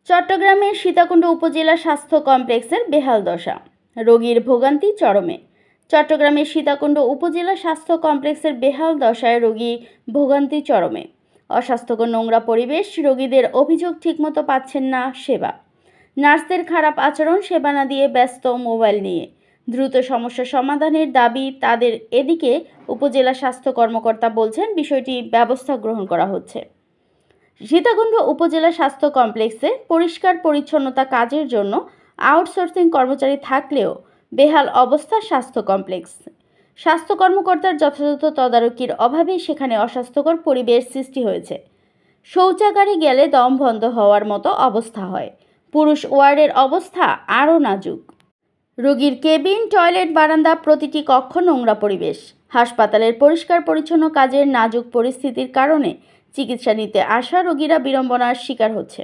চট্টগ্রামের সীতাকুণ্ড উপজেলা স্বাস্থ্য কমপ্লেক্সের বেহাল দশা, রোগীর ভোগান্তি চরমে। চট্টগ্রামের সীতাকুণ্ড উপজেলা স্বাস্থ্য কমপ্লেক্সের বেহাল দশায় রোগী ভোগান্তি চরমে। অস্বাস্থ্যকর নোংরা পরিবেশ, রোগীদের অভিযোগ ঠিকমতো পাচ্ছেন না সেবা, নার্সদের খারাপ আচরণ, সেবা না দিয়ে ব্যস্ত মোবাইল নিয়ে। দ্রুত সমস্যা সমাধানের দাবি তাদের। এদিকে উপজেলা স্বাস্থ্য কর্মকর্তা বলছেন বিষয়টি ব্যবস্থা গ্রহণ করা হচ্ছে। সীতাকুণ্ড উপজেলা স্বাস্থ্য কমপ্লেক্সে পরিষ্কার পরিচ্ছন্নতা কাজের জন্য আউটসোর্সিং কর্মচারী থাকলেও বেহাল অবস্থা স্বাস্থ্য কমপ্লেক্স। স্বাস্থ্য কর্মকর্তার যথাযথ তদারকির অভাবে সেখানে অস্বাস্থ্যকর পরিবেশ সৃষ্টি হয়েছে। শৌচাগারে গেলে দম বন্ধ হওয়ার মতো অবস্থা হয়। পুরুষ ওয়ার্ডের অবস্থা আরও নাজুক। রোগীর কেবিন, টয়লেট, বারান্দা, প্রতিটি কক্ষ নোংরা পরিবেশ। হাসপাতালের পরিষ্কার পরিচ্ছন্ন কাজের নাজুক পরিস্থিতির কারণে চিকিৎসা নিতে আসা রোগীরা বিড়ম্বনার শিকার হচ্ছে।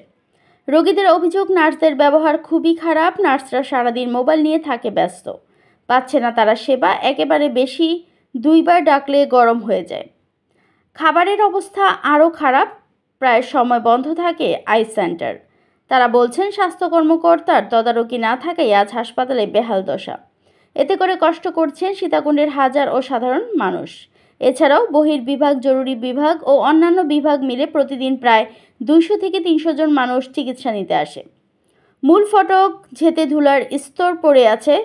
রোগীদের অভিযোগ, নার্সদের ব্যবহার খুবই খারাপ। নার্সরা সারাদিন মোবাইল নিয়ে থাকে ব্যস্ত, পাচ্ছে না তারা সেবা। একেবারে বেশি, দুইবার ডাকলে গরম হয়ে যায়। খাবারের অবস্থা আরও খারাপ, প্রায় সময় বন্ধ থাকে আই সেন্টার। তারা বলছেন স্বাস্থ্য কর্মকর্তার তদারকি না থাকায় আজ হাসপাতালে বেহাল দশা। এতে করে কষ্ট করছেন সীতাকুণ্ডের হাজার ও সাধারণ মানুষ। এছাড়াও বহির্বিভাগ, জরুরি বিভাগ ও অন্যান্য বিভাগ মিলে প্রতিদিন প্রায় 200 থেকে 300 জন মানুষ চিকিৎসা নিতে আসে। মূল ফটক ঝেঁটে ধুলার স্তর পড়ে আছে,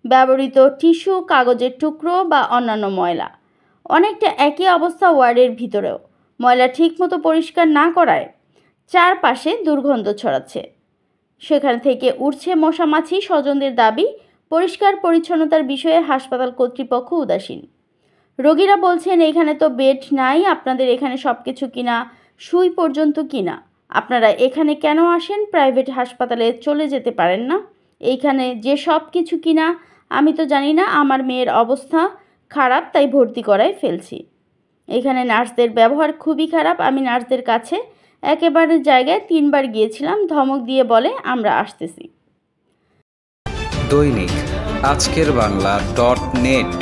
ব্যবহৃত টিস্যু, কাগজের টুকরো বা অন্যান্য ময়লা। অনেকটা একই অবস্থা ওয়ার্ডের ভিতরেও। ময়লা ঠিকমতো পরিষ্কার না করায় চারপাশে দুর্গন্ধ ছড়াচ্ছে, সেখান থেকে উঠছে মশামাছি। স্বজনদের দাবি, পরিষ্কার পরিচ্ছন্নতার বিষয়ে হাসপাতাল কর্তৃপক্ষ উদাসীন। রোগীরা বলছেন এখানে তো বেড নাই, আপনাদের এখানে সব কিছু কিনা, সুই পর্যন্ত কিনা। আপনারা এখানে কেন আসেন? প্রাইভেট হাসপাতালে চলে যেতে পারেন না? এইখানে যে সব কিছু কিনা আমি তো জানি না। আমার মেয়ের অবস্থা খারাপ, তাই ভর্তি করায় ফেলছি। এখানে নার্সদের ব্যবহার খুবই খারাপ। আমি নার্সদের কাছে একেবারে জায়গায় 3 বার গিয়েছিলাম, ধমক দিয়ে বলে আমরা আসতেছি। দৈনিক আজকের বাংলা .net